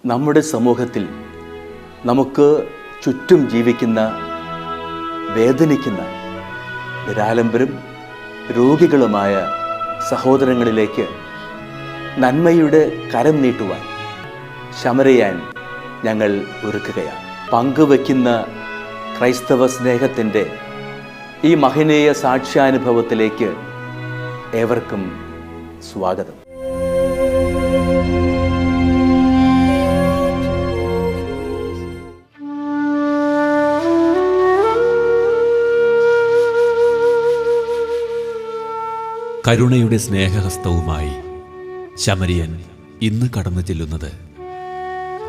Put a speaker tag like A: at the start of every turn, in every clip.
A: നമ്മുടെ സമൂഹത്തിൽ നമുക്ക് ചുറ്റും ജീവിക്കുന്ന, വേദനിക്കുന്ന, നിരാലംബരും രോഗികളുമായ സഹോദരങ്ങളിലേക്ക് നന്മയുടെ കരം നീട്ടുവാൻ ശമരിയാൻ ഞങ്ങൾ ഒരുക്കുകയാണ്. പങ്കുവയ്ക്കുന്ന ക്രൈസ്തവ സ്നേഹത്തിൻ്റെ ഈ മഹനീയ സാക്ഷ്യാനുഭവത്തിലേക്ക് ഏവർക്കും സ്വാഗതം.
B: കരുണയുടെ സ്നേഹഹസ്തവുമായി ശമരിയൻ ഇന്ന് കടന്നു ചെല്ലുന്നത്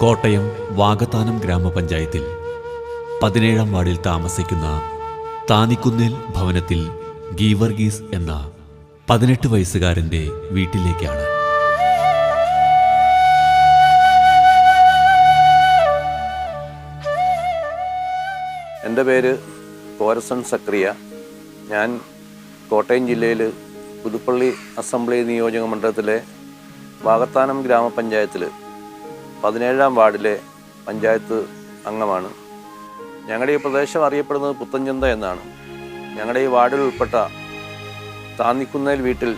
B: കോട്ടയം വാകത്താനം ഗ്രാമപഞ്ചായത്തിൽ 17-ാം വാർഡിൽ താമസിക്കുന്ന താനിക്കുന്നേൽ ഭവനത്തിൽ ഗീവർഗീസ് എന്ന 18 വയസ്സുകാരൻ്റെ വീട്ടിലേക്കാണ്.
C: എൻ്റെ പേര് കോരസൺ സക്രിയ. ഞാൻ കോട്ടയം ജില്ലയിൽ പുതുപ്പള്ളി അസംബ്ലി നിയോജക മണ്ഡലത്തിലെ വാകത്താനം ഗ്രാമപഞ്ചായത്തിൽ 17-ാം വാർഡിലെ പഞ്ചായത്ത് അംഗമാണ്. ഞങ്ങളുടെ ഈ പ്രദേശം അറിയപ്പെടുന്നത് പുത്തൻചന്ത എന്നാണ്. ഞങ്ങളുടെ ഈ വാർഡിൽ ഉൾപ്പെട്ട താന്നിക്കുന്നേൽ വീട്ടിൽ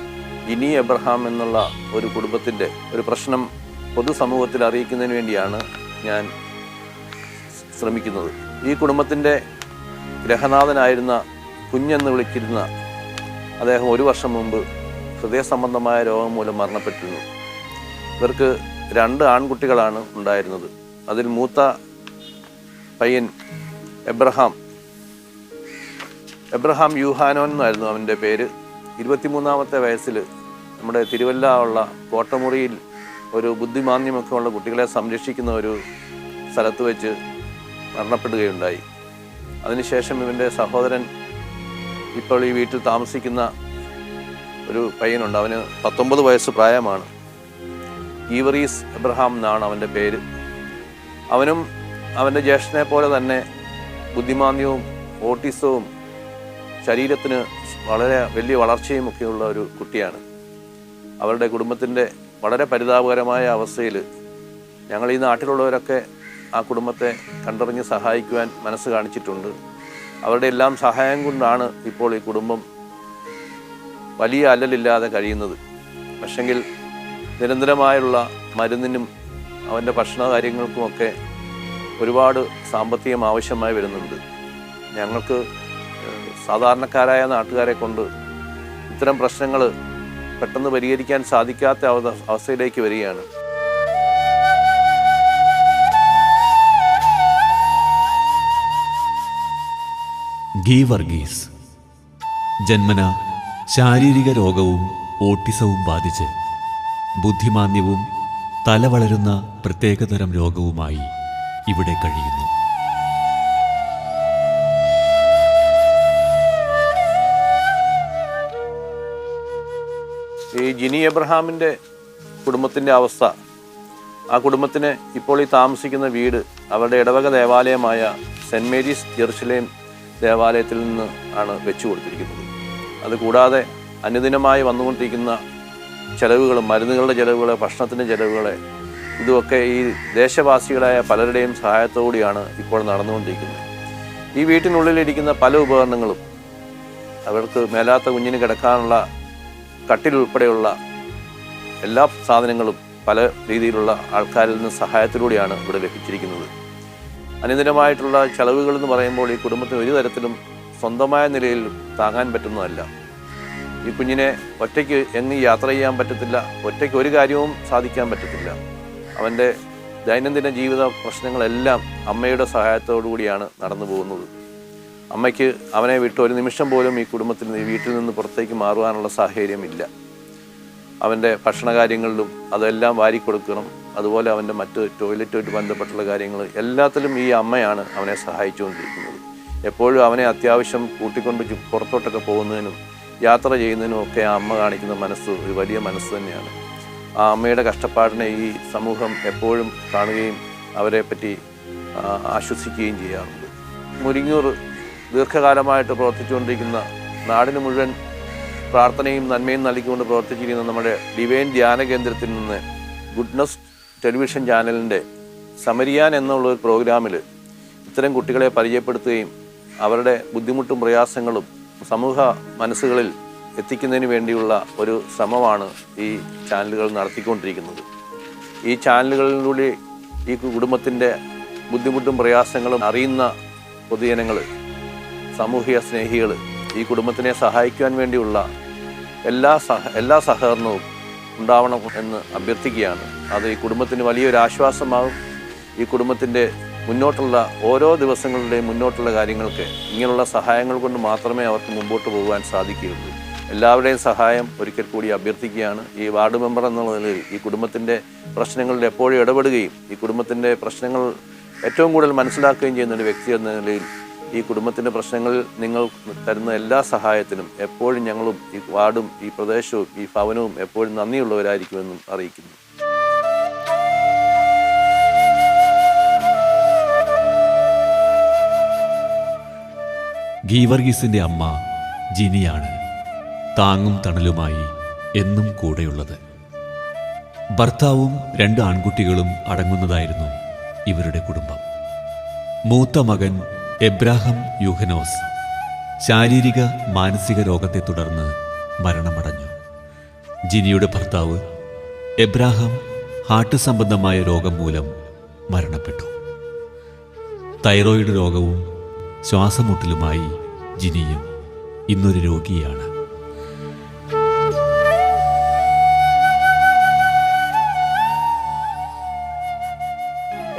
C: ജിനി എബ്രഹാം എന്നുള്ള ഒരു കുടുംബത്തിൻ്റെ ഒരു പ്രശ്നം പൊതുസമൂഹത്തിൽ അറിയിക്കുന്നതിന് വേണ്ടിയാണ് ഞാൻ ശ്രമിക്കുന്നത്. ഈ കുടുംബത്തിൻ്റെ ഗ്രഹനാഥനായിരുന്ന കുഞ്ഞെന്ന് വിളിച്ചിരുന്ന അദ്ദേഹം 1 വർഷം മുമ്പ് ഹൃദയ സംബന്ധമായ രോഗം മൂലം മരണപ്പെട്ടിരുന്നു. ഇവർക്ക് 2 ആൺകുട്ടികളാണ് ഉണ്ടായിരുന്നത്. അതിൽ മൂത്ത പയ്യൻ എബ്രഹാം യൂഹാനോൻ എന്നായിരുന്നു അവൻ്റെ പേര്. 23-ാമത്തെ വയസ്സിൽ നമ്മുടെ തിരുവല്ല ഉള്ള കോട്ടമുറിയിൽ ഒരു ബുദ്ധിമാന്ദ്യമൊക്കെ ഉള്ള കുട്ടികളെ സംരക്ഷിക്കുന്ന ഒരു സ്ഥലത്ത് വെച്ച് മരണപ്പെടുകയുണ്ടായി. അതിനുശേഷം ഇവൻ്റെ സഹോദരൻ ഇപ്പോൾ ഈ വീട്ടിൽ താമസിക്കുന്ന ഒരു പയ്യനുണ്ട്. അവന് 19 വയസ്സ് പ്രായമാണ്. ഗീവറീസ് എബ്രഹാം എന്നാണ് അവൻ്റെ പേര്. അവനും അവൻ്റെ ജ്യേഷ്ഠനെ പോലെ തന്നെ ബുദ്ധിമാന്ദ്യവും ഓട്ടിസവും ശരീരത്തിന് വളരെ വലിയ വളർച്ചയും ഒക്കെയുള്ള ഒരു കുട്ടിയാണ്. അവരുടെ കുടുംബത്തിൻ്റെ വളരെ പരിതാപകരമായ അവസ്ഥയിൽ ഞങ്ങൾ ഈ നാട്ടിലുള്ളവരൊക്കെ ആ കുടുംബത്തെ കണ്ടറിഞ്ഞ് സഹായിക്കുവാൻ മനസ്സ് കാണിച്ചിട്ടുണ്ട്. അവരുടെ എല്ലാം സഹായം കൊണ്ടാണ് ഇപ്പോൾ ഈ കുടുംബം വലിയ അല്ലലില്ലാതെ കഴിയുന്നത്. പക്ഷെങ്കിൽ നിരന്തരമായുള്ള മരുന്നിനും അവൻ്റെ ഭക്ഷണ കാര്യങ്ങൾക്കുമൊക്കെ ഒരുപാട് സാമ്പത്തികം ആവശ്യമായി വരുന്നുണ്ട്. ഞങ്ങൾക്ക് സാധാരണക്കാരായ നാട്ടുകാരെ കൊണ്ട് ഇത്തരം പ്രശ്നങ്ങൾ പെട്ടെന്ന് പരിഹരിക്കാൻ സാധിക്കാത്ത അവസ്ഥയിലേക്ക് വരികയാണ്.
B: ഗീവർഗീസ് ജന്മന ശാരീരിക രോഗവും ഓട്ടിസവും ബാധിച്ച് ബുദ്ധിമാന്ദ്യവും തല വളരുന്ന പ്രത്യേകതരം രോഗവുമായി ഇവിടെ കഴിയുന്നു.
C: ഈ ജിനി എബ്രഹാമിൻ്റെ കുടുംബത്തിൻ്റെ അവസ്ഥ, ആ കുടുംബത്തിന് ഇപ്പോൾ ഈ താമസിക്കുന്ന വീട് അവരുടെ ഇടവക ദേവാലയമായ സെൻറ്റ് മേരീസ് ജെറുസലേം ദേവാലയത്തിൽ നിന്ന് ആണ് വെച്ചു കൊടുത്തിരിക്കുന്നത്. അതുകൂടാതെ അനുദിനമായി വന്നുകൊണ്ടിരിക്കുന്ന ചെലവുകളും മരുന്നുകളുടെ ചെലവുകൾ, ഭക്ഷണത്തിൻ്റെ ചെലവുകൾ, ഇതുമൊക്കെ ഈ ദേശവാസികളായ പലരുടെയും സഹായത്തോടെയാണ് ഇപ്പോൾ നടന്നുകൊണ്ടിരിക്കുന്നത്. ഈ വീട്ടിനുള്ളിലിരിക്കുന്ന പല ഉപകരണങ്ങളും, അവർക്ക് മേലാത്ത കുഞ്ഞിന് കിടക്കാനുള്ള കട്ടിലുൾപ്പെടെയുള്ള എല്ലാ സാധനങ്ങളും പല രീതിയിലുള്ള ആൾക്കാരിൽ നിന്ന് സഹായത്തിലൂടെയാണ് ഇവിടെ ലഭിച്ചിരിക്കുന്നത്. അനുദിനമായിട്ടുള്ള ചെലവുകൾ എന്ന് പറയുമ്പോൾ ഈ കുടുംബത്തിന് ഒരു തരത്തിലും സ്വന്തമായ നിലയിൽ താങ്ങാൻ പറ്റുന്നതല്ല. ഈ കുഞ്ഞിനെ ഒറ്റയ്ക്ക് എങ്ങും യാത്ര ചെയ്യാൻ പറ്റത്തില്ല, ഒറ്റയ്ക്ക് ഒരു കാര്യവും സാധിക്കാൻ പറ്റത്തില്ല. അവൻ്റെ ദൈനംദിന ജീവിത പ്രശ്നങ്ങളെല്ലാം അമ്മയുടെ സഹായത്തോടു കൂടിയാണ് നടന്നു പോകുന്നത്. അമ്മയ്ക്ക് അവനെ വിട്ട് ഒരു നിമിഷം പോലും ഈ വീട്ടിൽ നിന്ന് പുറത്തേക്ക് മാറുവാനുള്ള സാഹചര്യമില്ല. അവൻ്റെ ഭക്ഷണകാര്യങ്ങളിലും അതെല്ലാം വാരിക്കൊടുക്കണം. അതുപോലെ അവൻ്റെ മറ്റ് ടോയ്ലറ്റുമായിട്ട് ബന്ധപ്പെട്ടുള്ള കാര്യങ്ങൾ എല്ലാത്തിലും ഈ അമ്മയാണ് അവനെ സഹായിച്ചുകൊണ്ടിരിക്കുന്നത്. എപ്പോഴും അവനെ അത്യാവശ്യം കൂട്ടിക്കൊണ്ട് പുറത്തോട്ടൊക്കെ പോകുന്നതിനും യാത്ര ചെയ്യുന്നതിനും ഒക്കെ ആ അമ്മ കാണിക്കുന്ന മനസ്സ് ഒരു വലിയ മനസ്സ് തന്നെയാണ്. ആ അമ്മയുടെ കഷ്ടപ്പാടിനെ ഈ സമൂഹം എപ്പോഴും കാണുകയും അവരെ പറ്റി ആശ്വസിക്കുകയും ചെയ്യാറുണ്ട്. മുരിങ്ങൂർ ദീർഘകാലമായിട്ട് പ്രവർത്തിച്ചുകൊണ്ടിരിക്കുന്ന, നാടിന് മുഴുവൻ പ്രാർത്ഥനയും നന്മയും നൽകിക്കൊണ്ട് പ്രവർത്തിച്ചിരിക്കുന്ന നമ്മുടെ ഡിവൈൻ ധ്യാന കേന്ദ്രത്തിൽ നിന്ന് ഗുഡ്നസ് ടെലിവിഷൻ ചാനലിൻ്റെ സമരിയാൻ എന്നുള്ള ഒരു പ്രോഗ്രാമിൽ ഇത്തരം കുട്ടികളെ പരിചയപ്പെടുത്തുകയും അവരുടെ ബുദ്ധിമുട്ടും പ്രയാസങ്ങളും സമൂഹ മനസ്സുകളിൽ എത്തിക്കുന്നതിന് വേണ്ടിയുള്ള ഒരു ശ്രമമാണ് ഈ ചാനലുകൾ നടത്തിക്കൊണ്ടിരിക്കുന്നത്. ഈ ചാനലുകളിലൂടെ ഈ കുടുംബത്തിൻ്റെ ബുദ്ധിമുട്ടും പ്രയാസങ്ങളും അറിയുന്ന പൊതുജനങ്ങൾ, സാമൂഹിക സ്നേഹികൾ ഈ കുടുംബത്തിനെ സഹായിക്കുവാൻ വേണ്ടിയുള്ള എല്ലാ സഹകരണവും ഉണ്ടാവണം എന്ന് അഭ്യർത്ഥിക്കുകയാണ്. അത് ഈ കുടുംബത്തിന് വലിയൊരു ആശ്വാസമാകും. ഈ കുടുംബത്തിൻ്റെ മുന്നോട്ടുള്ള ഓരോ ദിവസങ്ങളുടെയും മുന്നോട്ടുള്ള കാര്യങ്ങൾക്ക് ഇങ്ങനെയുള്ള സഹായങ്ങൾ കൊണ്ട് മാത്രമേ അവർക്ക് മുമ്പോട്ട് പോകുവാൻ സാധിക്കുകയുള്ളൂ. എല്ലാവരുടെയും സഹായം ഒരിക്കൽ കൂടി അഭ്യർത്ഥിക്കുകയാണ്. ഈ വാർഡ് മെമ്പർ എന്നുള്ള നിലയിൽ ഈ കുടുംബത്തിൻ്റെ പ്രശ്നങ്ങളിൽ എപ്പോഴും ഇടപെടുകയും ഈ കുടുംബത്തിൻ്റെ പ്രശ്നങ്ങൾ ഏറ്റവും കൂടുതൽ മനസ്സിലാക്കുകയും ചെയ്യുന്ന ഒരു വ്യക്തി എന്ന നിലയിൽ ഈ കുടുംബത്തിൻ്റെ പ്രശ്നങ്ങളിൽ നിങ്ങൾ തരുന്ന എല്ലാ സഹായത്തിനും എപ്പോഴും ഞങ്ങളും ഈ വാർഡും ഈ പ്രദേശവും ഈ ഭവനവും എപ്പോഴും നന്ദിയുള്ളവരായിരിക്കുമെന്നും അറിയിക്കുന്നു.
B: ഗീവർഗീസിന്റെ അമ്മ ജിനിയാണ് താങ്ങും തണലുമായി എന്നും കൂടെയുള്ളത്. ഭർത്താവും 2 ആൺകുട്ടികളും അടങ്ങുന്നതായിരുന്നു ഇവരുടെ കുടുംബം. മൂത്ത മകൻ എബ്രാഹാം യൂഹനോസ് ശാരീരിക മാനസിക രോഗത്തെ തുടർന്ന് മരണമടഞ്ഞു. ജിനിയുടെ ഭർത്താവ് എബ്രാഹാം ഹാർട്ട് സംബന്ധമായ രോഗം മൂലം മരണപ്പെട്ടു. തൈറോയിഡ് രോഗവും ശ്വാസമുട്ടലുമായി ജിനിയും ഇന്നൊരു രോഗിയാണ്.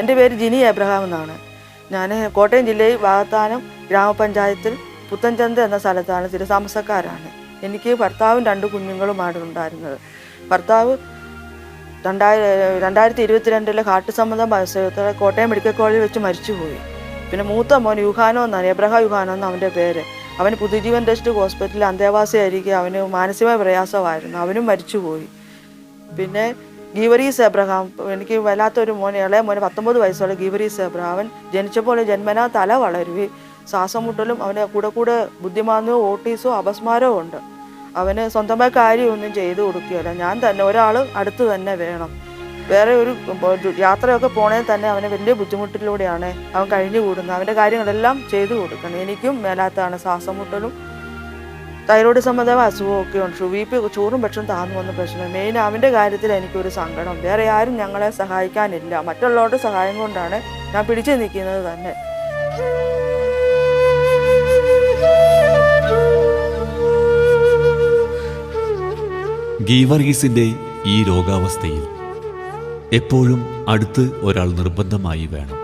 D: എൻ്റെ പേര് ജിനി എബ്രഹാം എന്നാണ്. ഞാൻ കോട്ടയം ജില്ലയിൽ വാകത്താനം ഗ്രാമപഞ്ചായത്തിൽ പുത്തൻചന്ത എന്ന സ്ഥലത്താണ് സ്ഥിരതാമസക്കാരാണ്. എനിക്ക് ഭർത്താവും 2 കുഞ്ഞുങ്ങളുമാണ് ഉണ്ടായിരുന്നത്. ഭർത്താവ് 2022 ഹാർട്ട് സംബന്ധം അസുഖത്തോടെ കോട്ടയം മെഡിക്കൽ കോളേജിൽ വെച്ച് മരിച്ചുപോയി. പിന്നെ മൂത്ത മോൻ യുഹാനോ എന്നാണ്, എബ്രഹാം യുഹാനോ എന്ന് അവൻ്റെ പേര്. അവന് പുതുജീവൻ ടെസ്റ്റ് ഹോസ്പിറ്റലിൽ അന്തേവാസിയായിരിക്കും. അവന് മാനസികമായ പ്രയാസമായിരുന്നു, അവനും മരിച്ചുപോയി. പിന്നെ ഗീവറീസ് എബ്രഹാം, എനിക്ക് വല്ലാത്തൊരു മോനെ, ഇളയ മോനെ 19 വയസ്സുള്ള ഗീവറീസ് എബ്രഹാം. അവൻ ജനിച്ചപ്പോൾ ജന്മനാ തല വളരുകയും ശ്വാസം മുട്ടലും അവന് കൂടെ ബുദ്ധിമാന്ദ്യവും ഓട്ടീസവും അപസ്മാരവും ഉണ്ട്. അവന് സ്വന്തമായി കാര്യമൊന്നും ചെയ്തു കൊടുക്കുകയില്ല. ഞാൻ തന്നെ ഒരാൾ അടുത്ത് തന്നെ വേണം. വേറെ ഒരു യാത്രയൊക്കെ പോണേൽ തന്നെ അവന് വലിയ ബുദ്ധിമുട്ടിലൂടെയാണ് അവൻ കഴിഞ്ഞു കൂടുന്നത്. അവൻ്റെ കാര്യങ്ങളെല്ലാം ചെയ്തു കൊടുക്കണം. എനിക്കും മേലാത്താണ് ശ്വാസം മുട്ടലും തൈറോയ്ഡ് സംബന്ധമായ അസുഖമൊക്കെ ഉണ്ട്. BP ചോറും പക്ഷം താന്നു വന്ന പ്രശ്നം. മെയിൻ അവൻ്റെ കാര്യത്തിൽ എനിക്കൊരു സങ്കടം. വേറെ ആരും ഞങ്ങളെ സഹായിക്കാനില്ല. മറ്റുള്ളവരുടെ സഹായം കൊണ്ടാണ് ഞാൻ പിടിച്ചു നിൽക്കുന്നത് തന്നെ.
B: ഗീവർഗീസിന്റെ ഈ രോഗാവസ്ഥയിൽ എപ്പോഴും അടുത്ത് ഒരാൾ നിർബന്ധമായി വേണം.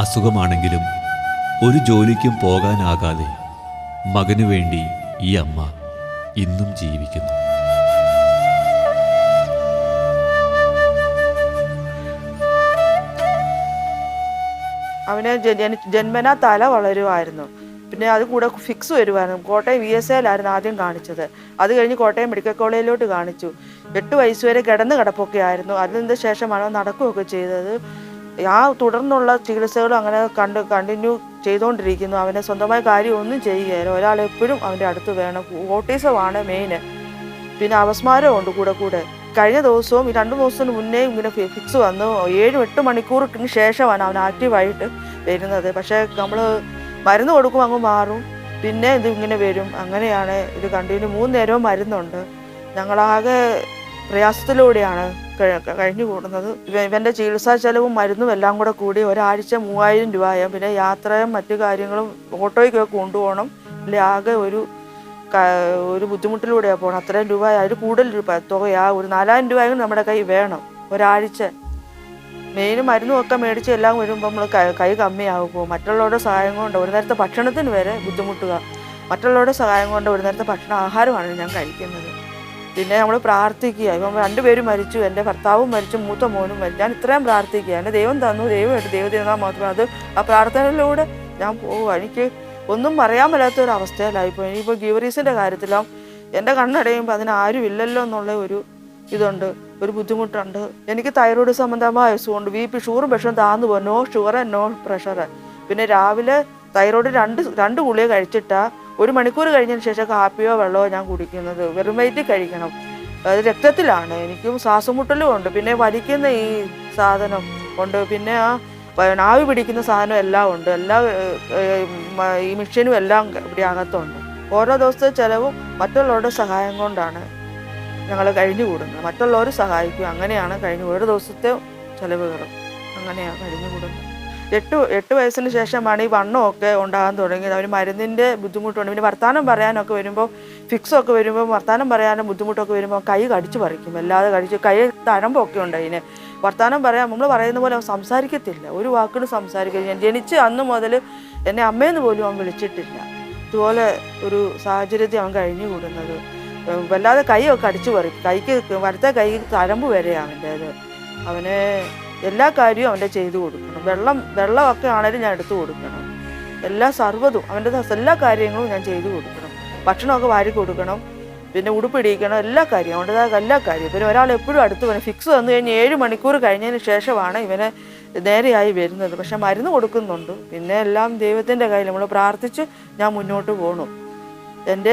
B: അസുഖമാണെങ്കിലും ഒരു ജോലിക്കും പോകാനാകാതെ മകനു വേണ്ടി ഈ അമ്മ ഇന്നും ജീവിക്കുന്നു.
D: അവന് ജന്മനാ തല വളരുമായിരുന്നു. പിന്നെ അത് കൂടെ ഫിക്സ് വരുമായിരുന്നു. കോട്ടയം VSAയിലായിരുന്നു ആദ്യം കാണിച്ചത്. അത് കഴിഞ്ഞ് കോട്ടയം മെഡിക്കൽ കോളേജിലോട്ട് കാണിച്ചു. 8 വയസ്സ് വരെ കിടപ്പൊക്കെ ആയിരുന്നു. അതിന് ശേഷമാണ് നടക്കുകയൊക്കെ ചെയ്തത്. ആ തുടർന്നുള്ള ചികിത്സകളും അങ്ങനെ കണ്ടിന്യൂ ചെയ്തുകൊണ്ടിരിക്കുന്നു. അവനെ സ്വന്തമായ കാര്യമൊന്നും ചെയ്യുകയില്ല. ഒരാളെപ്പോഴും അവൻ്റെ അടുത്ത് വേണം. ഓട്ടീസമാണ് മെയിന്. പിന്നെ അപസ്മാരമുണ്ട് കൂടെ. കഴിഞ്ഞ ദിവസവും 2 ദിവസത്തിന് മുന്നേ ഇങ്ങനെ ഫിക്സ് വന്നു. 7-8 മണിക്കൂറിന് ശേഷമാണ് അവൻ ആക്റ്റീവായിട്ട് വരുന്നത്. പക്ഷേ നമ്മൾ മരുന്ന് കൊടുക്കും, അങ്ങ് മാറും, പിന്നെ ഇത് ഇങ്ങനെ വരും. അങ്ങനെയാണ് ഇത് കണ്ടിന്യൂ 3 നേരവും മരുന്നുണ്ട്. ഞങ്ങളാകെ പ്രയാസത്തിലൂടെയാണ് കഴിഞ്ഞു കൂടുന്നത്. ഇവൻ്റെ ചികിത്സാ ചെലവും മരുന്നും എല്ലാം കൂടി ഒരാഴ്ച 3000 രൂപയാകും. പിന്നെ യാത്രയും മറ്റു കാര്യങ്ങളും ഓട്ടോയ്ക്കൊക്കെ കൊണ്ടുപോകണം. ഇല്ല, ആകെ ഒരു ബുദ്ധിമുട്ടിലൂടെയാണ് പോകണം. അത്രയും രൂപ, അതിൽ കൂടുതൽ തുകയാ. ഒരു 4000 രൂപയെങ്കിലും നമ്മുടെ കൈ വേണം ഒരാഴ്ച. മെയിനും മരുന്നും ഒക്കെ മേടിച്ച് എല്ലാം വരുമ്പോൾ നമ്മൾ കൈ കമ്മിയാകുമ്പോൾ മറ്റുള്ളവരുടെ സഹായം കൊണ്ട് ഒരു നേരത്തെ ഭക്ഷണത്തിന് വരെ ബുദ്ധിമുട്ടുക. മറ്റുള്ളവരുടെ സഹായം കൊണ്ട് ഒരു നേരത്തെ ആഹാരമാണ് ഞാൻ കഴിക്കുന്നത്. പിന്നെ നമ്മൾ പ്രാർത്ഥിക്കുക. ഇപ്പം 2 പേരും മരിച്ചു, എൻ്റെ ഭർത്താവും മരിച്ചു, മൂത്ത മോനും മരിച്ചു. ഞാൻ ഇത്രയും പ്രാർത്ഥിക്കുക. എന്നെ ദൈവം തന്നു, ദൈവമായിട്ട് ദൈവം മാത്രം. അത് ആ പ്രാർത്ഥനയിലൂടെ ഞാൻ പോവുക. എനിക്ക് ഒന്നും പറയാൻ മേലാത്തൊരവസ്ഥയിലായിപ്പോൾ. ഇനിയിപ്പോൾ ഗീവറീസിൻ്റെ കാര്യത്തിലും എൻ്റെ കണ്ണടയുമ്പോൾ അതിനാരും ഇല്ലല്ലോ എന്നുള്ള ഇതുണ്ട്, ഒരു ബുദ്ധിമുട്ടുണ്ട്. എനിക്ക് തൈറോയ്ഡ് സംബന്ധമായ അസുഖമുണ്ട്. BP ഷുഗറും പ്രഷറും താന്നു പോകും. No sugar no pressure. പിന്നെ രാവിലെ തൈറോയ്ഡ് 2 ഗുളിക കഴിച്ചിട്ടാണ് 1 മണിക്കൂർ കഴിഞ്ഞതിന് ശേഷം കാപ്പിയോ വെള്ളമോ ഞാൻ കുടിക്കുന്നത്. വെറും വയറ്റിൽ കഴിക്കണം. അത് രക്തത്തിലാണ്. എനിക്കും ശ്വാസം മുട്ടലും ഉണ്ട്. പിന്നെ വലിക്കുന്ന ഈ സാധനം ഉണ്ട്. പിന്നെ ആവി പിടിക്കുന്ന സാധനം എല്ലാം ഉണ്ട്. എല്ലാ ഈ മെഷീനും എല്ലാം ഇവിടെ അകത്തുണ്ട്. ഓരോ ദിവസത്തെ ചിലവും മറ്റുള്ളവരുടെ സഹായം കൊണ്ടാണ് ഞങ്ങൾ കഴിഞ്ഞു കൂടുന്നത്. മറ്റുള്ളവർ സഹായിക്കും, അങ്ങനെയാണ് കഴിഞ്ഞു. ഓരോ ദിവസത്തെ ചിലവുകളും അങ്ങനെയാണ് കഴിഞ്ഞു കൂടുന്നത്. 8 വയസ്സിന് ശേഷമാണ് ഈ വണ്ണമൊക്കെ ഉണ്ടാകാൻ തുടങ്ങിയത്. അവന് മരുന്നിൻ്റെ ബുദ്ധിമുട്ടുണ്ട്. പിന്നെ വർത്തമാനം പറയാനൊക്കെ വരുമ്പോൾ, ഫിക്സൊക്കെ വരുമ്പോൾ, വർത്തമാനം പറയാനും ബുദ്ധിമുട്ടൊക്കെ വരുമ്പോൾ കൈ കടിച്ച് പറിക്കും. അല്ലാതെ കടിച്ച് കൈ തഴമ്പൊക്കെ ഉണ്ട് അതിന്. വർത്തമാനം പറയാൻ നമ്മൾ പറയുന്ന പോലെ അവൻ സംസാരിക്കത്തില്ല, ഒരു വാക്കിനും സംസാരിക്കില്ല. ഞാൻ ജനിച്ച് അന്ന് മുതൽ എന്നെ അമ്മയെന്ന് പോലും അവൻ വിളിച്ചിട്ടില്ല. ഇതുപോലെ ഒരു സാഹചര്യത്തിൽ അവൻ കഴിഞ്ഞു കൂടുന്നത്. വല്ലാതെ കൈയൊക്കെ അടിച്ചു പറിക്കും. വലത്തെ കൈ തഴമ്പ് വരെയാണ് അവൻ്റേത്. അവന് എല്ലാ കാര്യവും അവൻ്റെ ചെയ്തു കൊടുക്കണം. വെള്ളമൊക്കെ ആണെങ്കിലും ഞാൻ എടുത്തു കൊടുക്കണം. എല്ലാ സർവ്വതും അവൻ്റെ എല്ലാ കാര്യങ്ങളും ഞാൻ ചെയ്തു കൊടുക്കണം. ഭക്ഷണമൊക്കെ വാരി കൊടുക്കണം, പിന്നെ ഉടുപ്പിടിക്കണം, എല്ലാ കാര്യവും അവൻ്റെതായ എല്ലാ കാര്യവും. പിന്നെ ഒരാൾ എപ്പോഴും അടുത്ത് വരും. ഫിക്സ് വന്നു കഴിഞ്ഞ് 7 മണിക്കൂർ കഴിഞ്ഞതിന് ശേഷമാണ് ഇവനെ നേരെയായി വരുന്നത്. പക്ഷെ മരുന്ന് കൊടുക്കുന്നുണ്ട്. പിന്നെ എല്ലാം ദൈവത്തിൻ്റെ കയ്യിൽ നമ്മൾ പ്രാർത്ഥിച്ച് ഞാൻ മുന്നോട്ട് പോകണം. എൻ്റെ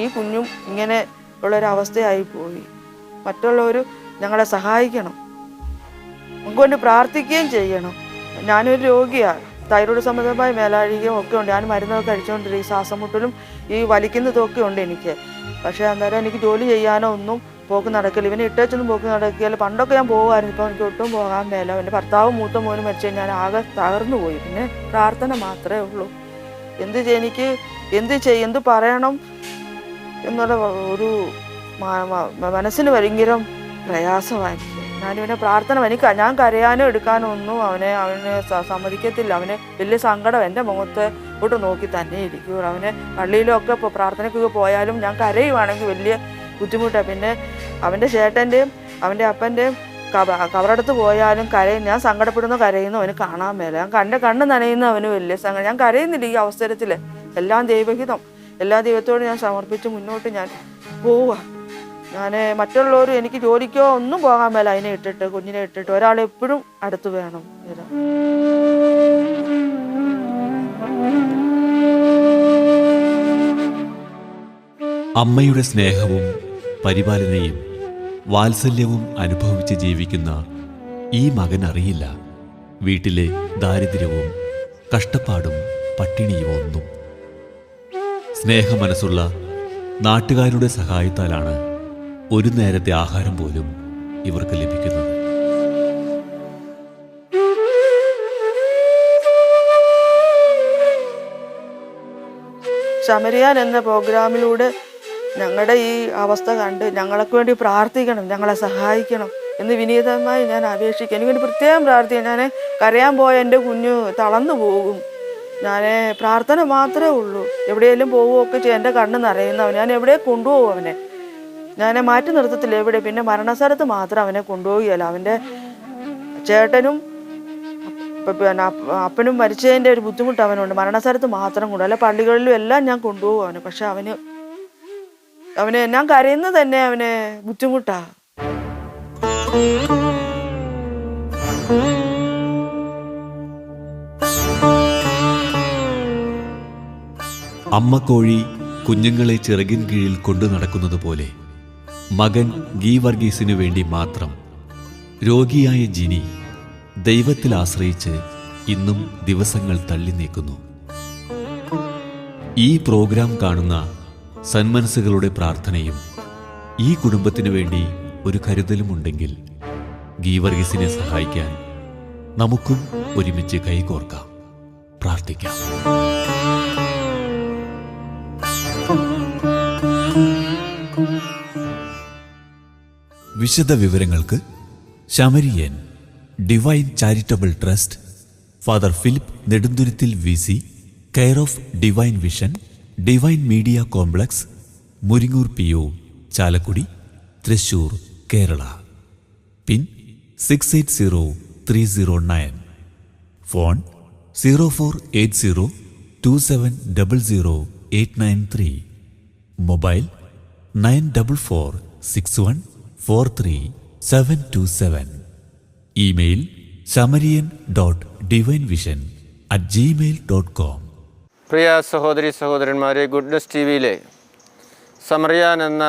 D: ഈ കുഞ്ഞും ഇങ്ങനെ ഉള്ളൊരവസ്ഥയായി പോയി. മറ്റുള്ളവർ ഞങ്ങളെ സഹായിക്കണം, നമുക്ക് വേണ്ടി പ്രാർത്ഥിക്കുകയും ചെയ്യണം. ഞാനൊരു രോഗിയാണ്, തൈറോയ്ഡ് സംബന്ധമായ മേലാഴികയും ഒക്കെ ഉണ്ട്. ഞാൻ മരുന്നൊക്കെ കഴിച്ചുകൊണ്ടിരിക്കും. ശ്വാസം മുട്ടലും ഈ വലിക്കുന്നതൊക്കെ ഉണ്ട് എനിക്ക്. പക്ഷേ അന്നേരം എനിക്ക് ജോലി ചെയ്യാനോ ഒന്നും പോക്ക് നടക്കില്ല. ഇവനെ ഇട്ടേച്ചൊന്നും പോക്ക് നടക്കില്ല. പണ്ടൊക്കെ ഞാൻ പോകുമായിരുന്നു, ഇപ്പോൾ എനിക്ക് ഒട്ടും പോകാൻ മേല. എൻ്റെ ഭർത്താവും മൂത്ത മോനും മരിച്ചു ഞാൻ ആകെ തകർന്നു പോയി. പിന്നെ പ്രാർത്ഥന മാത്രമേ ഉള്ളൂ. എനിക്ക് എന്ത് പറയണം എന്നുള്ള ഒരു മനസ്സിന് ഭയങ്കര പ്രയാസമായിരിക്കും. ഞാനിവനെ പ്രാർത്ഥന ഞാൻ കരയാനോ എടുക്കാനോ ഒന്നും അവന് സമ്മതിക്കത്തില്ല. അവന് വലിയ സങ്കടം എൻ്റെ മുഖത്തോട്ട് നോക്കി തന്നെ ഇരിക്കും. അവന് പള്ളിയിലൊക്കെ ഇപ്പോൾ പ്രാർത്ഥനയ്ക്കൊക്കെ പോയാലും ഞാൻ കരയുവാണെങ്കിൽ വലിയ ബുദ്ധിമുട്ടാണ്. പിന്നെ അവൻ്റെ ചേട്ടൻ്റെയും അവൻ്റെ അപ്പൻ്റെയും കവറടുത്ത് പോയാലും ഞാൻ സങ്കടപ്പെടുന്നു കരയുന്നു അവന് കാണാൻ മേല. എൻ്റെ കണ്ണ് നനയുന്ന അവന് വലിയ സങ്കടം. ഞാൻ കരയുന്നില്ല ഈ അവസരത്തിൽ. എല്ലാം ദൈവഹിതം, എല്ലാ ദൈവത്തോടും ഞാൻ സമർപ്പിച്ച് മുന്നോട്ട് ഞാൻ പോവുക. ഞാൻ മറ്റുള്ളവർ എനിക്ക് ജോലിക്കോ ഒന്നും പോകാൻ മേല. അതിനെ ഇട്ടിട്ട് കുഞ്ഞിനെ ഇട്ടിട്ട് ഒരാളെപ്പോഴും അടുത്ത് വേണം.
B: അമ്മയുടെ സ്നേഹവും പരിപാലനയും വാത്സല്യവും അനുഭവിച്ച് ജീവിക്കുന്ന ഈ മകൻ അറിയില്ല വീട്ടിലെ ദാരിദ്ര്യവും കഷ്ടപ്പാടും പട്ടിണിയും ഒന്നും. സ്നേഹമനസ്സുള്ള നാട്ടുകാരുടെ സഹായത്താലാണ് ഒരു നേരത്തെ ആഹാരം പോലും ഇവർക്ക് ലഭിക്കുന്നത്.
D: ശമരിയാൻ എന്ന പ്രോഗ്രാമിലൂടെ ഞങ്ങളുടെ ഈ അവസ്ഥ കണ്ട് ഞങ്ങൾക്ക് വേണ്ടി പ്രാർത്ഥിക്കണം, ഞങ്ങളെ സഹായിക്കണം എന്ന് വിനീതമായി ഞാൻ അപേക്ഷിക്കും. എനിക്ക് വേണ്ടി പ്രത്യേകം പ്രാർത്ഥിക്കാം. ഞാൻ കരയാൻ പോയ എൻ്റെ കുഞ്ഞ് തളർന്നു പോകും. ഞാൻ പ്രാർത്ഥന മാത്രമേ ഉള്ളൂ. എവിടെയെങ്കിലും പോവുകയൊക്കെ ചെയ്യും. എൻ്റെ കണ്ണ് നിറയുന്നവൻ ഞാൻ എവിടെ കൊണ്ടുപോകും അവനെ. ഞാൻ മാറ്റി നിർത്തത്തില്ല എവിടെ. പിന്നെ മരണസ്ഥലത്ത് മാത്രം അവനെ കൊണ്ടുപോവുകയല്ല. അവൻ്റെ ചേട്ടനും പിന്നെ അപ്പനും മരിച്ചതിൻ്റെ ഒരു ബുദ്ധിമുട്ട് അവനുണ്ട്. മരണസ്ഥലത്ത് മാത്രം കൊണ്ടുപോകും. അല്ല പള്ളികളിലും എല്ലാം ഞാൻ കൊണ്ടുപോകും അവന്. പക്ഷെ അവന് ഞാൻ കരയുന്നത് തന്നെ അവന് ബുദ്ധിമുട്ടാണ്.
B: അമ്മക്കോഴി കുഞ്ഞുങ്ങളെ ചിറകിൻ കീഴിൽ കൊണ്ടു നടക്കുന്നത് പോലെ മകൻ ഗീവർഗീസിനു വേണ്ടി മാത്രം രോഗിയായ ജിനി ദൈവത്തിൽ ആശ്രയിച്ച് ഇന്നും ദിവസങ്ങൾ തള്ളി നീക്കുന്നു. ഈ പ്രോഗ്രാം കാണുന്ന സന്മനസ്സുകളുടെ പ്രാർത്ഥനയും ഈ കുടുംബത്തിനു വേണ്ടി ഒരു കരുതലുമുണ്ടെങ്കിൽ ഗീവർഗീസിനെ സഹായിക്കാൻ നമുക്കും ഒരുമിച്ച് കൈകോർക്കാം, പ്രാർത്ഥിക്കാം. വിശദ വിവരങ്ങൾക്ക് Samarian divine charitable trust, father Philip Nedunthuruthil VC, care of divine vision, divine media complex, Muringoor PO, Chalakudy, Thrissur, Kerala. Pin 680309. Phone 048027000893. Mobile 9446143727. Email samarian.divinevision@gmail.com.
E: പ്രിയ സഹോദരി സഹോദരന്മാരെ, ഗുഡ്നസ് TV-യിലെ സമറിയാൻ എന്ന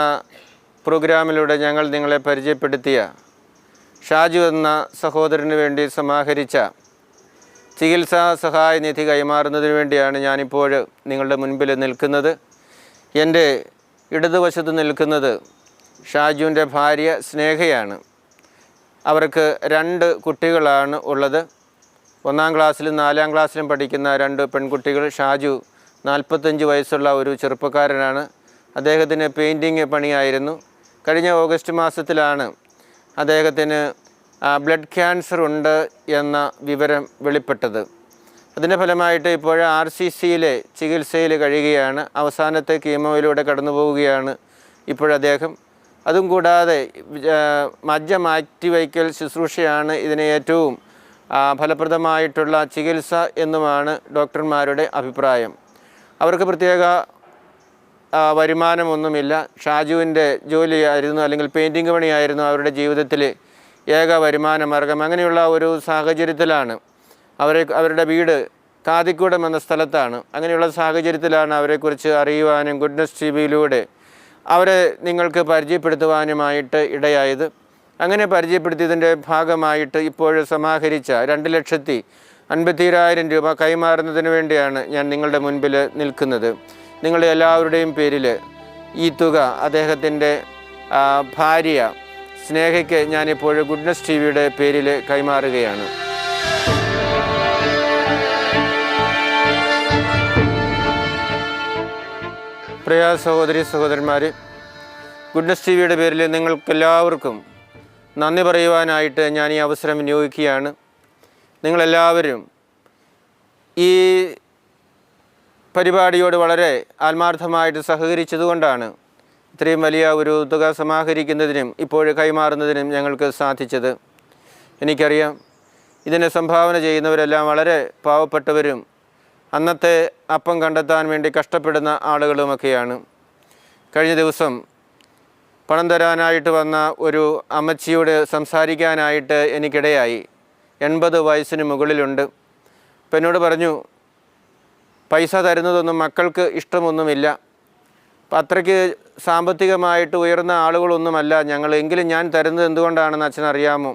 E: പ്രോഗ്രാമിലൂടെ ഞങ്ങൾ നിങ്ങളെ പരിചയപ്പെടുത്തിയ ഷാജു എന്ന സഹോദരന് വേണ്ടി സമാഹരിച്ച ചികിത്സാ സഹായ നിധി കൈമാറുന്നതിന് വേണ്ടിയാണ് ഞാനിപ്പോൾ നിങ്ങളുടെ മുൻപിൽ നിൽക്കുന്നത്. എൻ്റെ ഇടതുവശത്ത് നിൽക്കുന്നത് ഷാജുവിൻ്റെ ഭാര്യ സ്നേഹയാണ്. അവർക്ക് 2 കുട്ടികളാണ് ഉള്ളത്. 1-ാം ക്ലാസ്സിലും 4-ാം ക്ലാസ്സിലും പഠിക്കുന്ന 2 പെൺകുട്ടികൾ. ഷാജു 45 വയസ്സുള്ള ഒരു ചെറുപ്പക്കാരനാണ്. അദ്ദേഹത്തിന് പെയിൻറ്റിങ് പണിയായിരുന്നു. കഴിഞ്ഞ ഓഗസ്റ്റ് മാസത്തിലാണ് അദ്ദേഹത്തിന് ബ്ലഡ് ക്യാൻസർ ഉണ്ട് എന്ന വിവരം വെളിപ്പെട്ടത്. അതിൻ്റെ ഫലമായിട്ട് ഇപ്പോൾ RCCയിലെ ചികിത്സയിൽ കഴിയുകയാണ്. അവസാനത്തെ കീമോയിലൂടെ കടന്നു പോവുകയാണ് ഇപ്പോഴദ്ദേഹം. അതും കൂടാതെ മജ്ജ മാറ്റിവയ്ക്കൽ ശുശ്രൂഷയാണ് ഇതിന് ഏറ്റവും ഫലപ്രദമായിട്ടുള്ള ചികിത്സ എന്നുമാണ് ഡോക്ടർമാരുടെ അഭിപ്രായം. അവർക്ക് പ്രത്യേക വരുമാനമൊന്നുമില്ല. ഷാജുവിൻ്റെ ജോലിയായിരുന്നു, അല്ലെങ്കിൽ പെയിൻറ്റിങ് പണിയായിരുന്നു അവരുടെ ജീവിതത്തിൽ ഏക വരുമാന മാർഗം. അങ്ങനെയുള്ള ഒരു സാഹചര്യത്തിലാണ് അവരുടെ വീട് കാതിക്കൂടം എന്ന സ്ഥലത്താണ്. അങ്ങനെയുള്ള സാഹചര്യത്തിലാണ് അവരെക്കുറിച്ച് അറിയുവാനും ഗുഡ്നസ് ടിവിയിലൂടെ അവരെ നിങ്ങൾക്ക് പരിചയപ്പെടുത്തുവാനുമായിട്ട് ഇടയായത്. അങ്ങനെ പരിചയപ്പെടുത്തിയതിൻ്റെ ഭാഗമായിട്ട് ഇപ്പോൾ സമാഹരിച്ച 2,54,000 രൂപ കൈമാറുന്നതിന് വേണ്ടിയാണ് ഞാൻ നിങ്ങളുടെ മുൻപിൽ നിൽക്കുന്നത്. നിങ്ങളുടെ എല്ലാവരുടെയും പേരിൽ ഈ തുക അദ്ദേഹത്തിൻ്റെ ഭാര്യ സ്നേഹയ്ക്ക് ഞാനിപ്പോൾ ഗുഡ്നസ് ടിവിയുടെ പേരിൽ കൈമാറുകയാണ്. പ്രിയ സഹോദരി സഹോദരന്മാർ, ഗുഡ്നസ് ടിവിയുടെ പേരിൽ നിങ്ങൾക്കെല്ലാവർക്കും നന്ദി പറയുവാനായിട്ട് ഞാൻ ഈ അവസരം വിനിയോഗിക്കുകയാണ്. നിങ്ങളെല്ലാവരും ഈ പരിപാടിയോട് വളരെ ആത്മാർത്ഥമായിട്ട് സഹകരിച്ചതുകൊണ്ടാണ് ഇത്രയും വലിയ ഒരു തുക സമാഹരിക്കുന്നതിനും ഇപ്പോൾ കൈമാറുന്നതിനും ഞങ്ങൾക്ക് സാധിച്ചത്. എനിക്കറിയാം, ഇതിനെ സംഭാവന ചെയ്യുന്നവരെല്ലാം വളരെ പാവപ്പെട്ടവരും അന്നത്തെ അപ്പം കണ്ടെത്താൻ വേണ്ടി കഷ്ടപ്പെടുന്ന ആളുകളുമൊക്കെയാണ്. കഴിഞ്ഞ ദിവസം പണം തരാനായിട്ട് വന്ന ഒരു അമ്മച്ചിയോട് സംസാരിക്കാനായിട്ട് എനിക്കിടയായി. 80 വയസ്സിന് മുകളിലുണ്ട്. അപ്പം എന്നോട് പറഞ്ഞു, പൈസ തരുന്നതൊന്നും മക്കൾക്ക് ഇഷ്ടമൊന്നുമില്ല, അപ്പം അത്രയ്ക്ക് സാമ്പത്തികമായിട്ട് ഉയർന്ന ആളുകളൊന്നുമല്ല ഞങ്ങൾ. എങ്കിലും ഞാൻ തരുന്നത് എന്തുകൊണ്ടാണെന്ന് അച്ഛനറിയാമോ?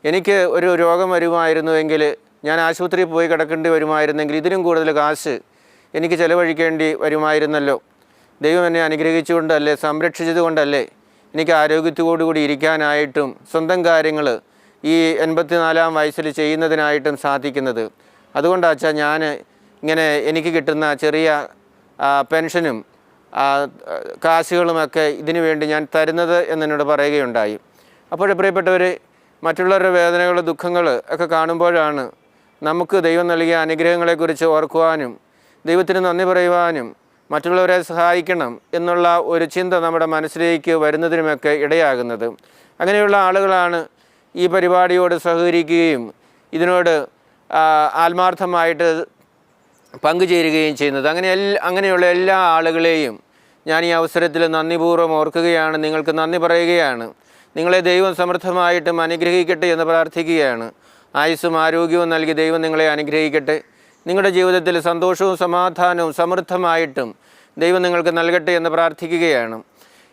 E: എനിക്ക് ഒരു രോഗം വരുമായിരുന്നുവെങ്കിൽ, ഞാൻ ആശുപത്രിയിൽ പോയി കിടക്കേണ്ടി വരുമായിരുന്നെങ്കിൽ ഇതിലും കൂടുതൽ കാശ് എനിക്ക് ചിലവഴിക്കേണ്ടി വരുമായിരുന്നല്ലോ. ദൈവം എന്നെ അനുഗ്രഹിച്ചുകൊണ്ടല്ലേ, സംരക്ഷിച്ചതുകൊണ്ടല്ലേ എനിക്ക് ആരോഗ്യത്തോടുകൂടി ഇരിക്കാനായിട്ടും സ്വന്തം കാര്യങ്ങൾ ഈ 84-ാം വയസ്സിൽ ചെയ്യുന്നതിനായിട്ടും സാധിക്കുന്നത്. അതുകൊണ്ടാണ് അച്ഛാ ഞാൻ ഇങ്ങനെ എനിക്ക് കിട്ടുന്ന ചെറിയ പെൻഷനും കാശുകളുമൊക്കെ ഇതിനു വേണ്ടി ഞാൻ തരുന്നത് എന്നോട് പറയുകയുണ്ടായി. അപ്പോൾ പ്രിയപ്പെട്ടവർ, മറ്റുള്ളവരുടെ വേദനകൾ, ദുഃഖങ്ങൾ ഒക്കെ കാണുമ്പോഴാണ് നമുക്ക് ദൈവം നൽകിയ അനുഗ്രഹങ്ങളെക്കുറിച്ച് ഓർക്കുവാനും ദൈവത്തിന് നന്ദി പറയുവാനും മറ്റുള്ളവരെ സഹായിക്കണം എന്നുള്ള ഒരു ചിന്ത നമ്മുടെ മനസ്സിലേക്ക് വരുന്നതിനുമൊക്കെ ഇടയാകുന്നത്. അങ്ങനെയുള്ള ആളുകളാണ് ഈ പരിപാടിയോട് സഹകരിക്കുകയും ഇതിനോട് ആത്മാർത്ഥമായിട്ട് പങ്കുചേരുകയും ചെയ്യുന്നത്. അങ്ങനെയുള്ള എല്ലാ ആളുകളെയും ഞാൻ ഈ അവസരത്തിൽ നന്ദിപൂർവ്വം ഓർക്കുകയാണ്, നിങ്ങൾക്ക് നന്ദി പറയുകയാണ്. നിങ്ങളെ ദൈവം സമൃദ്ധമായിട്ടും അനുഗ്രഹിക്കട്ടെ എന്ന് പ്രാർത്ഥിക്കുകയാണ്. ആയുസ്സും ആരോഗ്യവും നൽകി ദൈവം നിങ്ങളെ അനുഗ്രഹിക്കട്ടെ. നിങ്ങളുടെ ജീവിതത്തിൽ സന്തോഷവും സമാധാനവും സമൃദ്ധമായിട്ടും ദൈവം നിങ്ങൾക്ക് നൽകട്ടെ എന്ന് പ്രാർത്ഥിക്കുകയാണ്.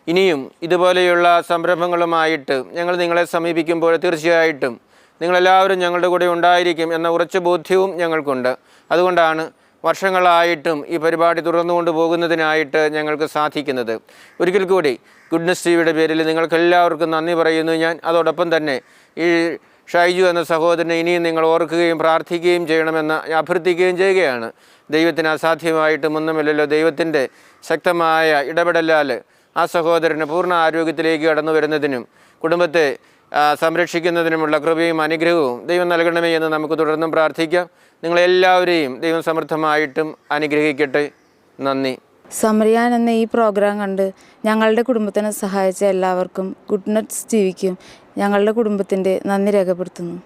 E: ഇനിയും ഇതുപോലെയുള്ള സംരംഭങ്ങളുമായിട്ട് ഞങ്ങൾ നിങ്ങളെ സമീപിക്കുമ്പോൾ തീർച്ചയായിട്ടും നിങ്ങളെല്ലാവരും ഞങ്ങളുടെ കൂടെ ഉണ്ടായിരിക്കും എന്ന ഉറച്ച ബോധ്യവും ഞങ്ങൾക്കുണ്ട്. അതുകൊണ്ടാണ് വർഷങ്ങളായിട്ടും ഈ പരിപാടി തുടർന്നുകൊണ്ട് പോകുന്നതിനായിട്ട് ഞങ്ങൾക്ക് സാധിക്കുന്നത്. ഒരിക്കൽ കൂടി ഗുഡ്നസ് ടിവിയുടെ പേരിൽ നിങ്ങൾക്കെല്ലാവർക്കും നന്ദി പറയുന്നു ഞാൻ. അതോടൊപ്പം തന്നെ ഈ ഷൈജു എന്ന സഹോദരനെ ഇനിയും നിങ്ങൾ ഓർക്കുകയും പ്രാർത്ഥിക്കുകയും ചെയ്യണമെന്ന് അഭ്യർത്ഥിക്കുകയും ചെയ്യുകയാണ്. ദൈവത്തിന് അസാധ്യമായിട്ടൊന്നുമില്ലല്ലോ. ദൈവത്തിൻ്റെ ശക്തമായ ഇടപെടലാൽ ആ സഹോദരന് പൂർണ്ണ ആരോഗ്യത്തിലേക്ക് കടന്നു വരുന്നതിനും കുടുംബത്തെ സംരക്ഷിക്കുന്നതിനുമുള്ള കൃപയും അനുഗ്രഹവും ദൈവം നൽകണമേ എന്ന് നമുക്ക് തുടർന്നും പ്രാർത്ഥിക്കാം. നിങ്ങളെല്ലാവരെയും ദൈവം സമൃദ്ധമായിട്ടും അനുഗ്രഹിക്കട്ടെ. നന്ദി.
F: സമറിയാൻ എന്ന ഈ പ്രോഗ്രാം കണ്ട് ഞങ്ങളുടെ കുടുംബത്തിനെ സഹായിച്ച എല്ലാവർക്കും ഗുഡ്നസ് ടിവിക്കും ഞങ്ങളുടെ കുടുംബത്തിൻ്റെ നന്ദി രേഖപ്പെടുത്തുന്നു.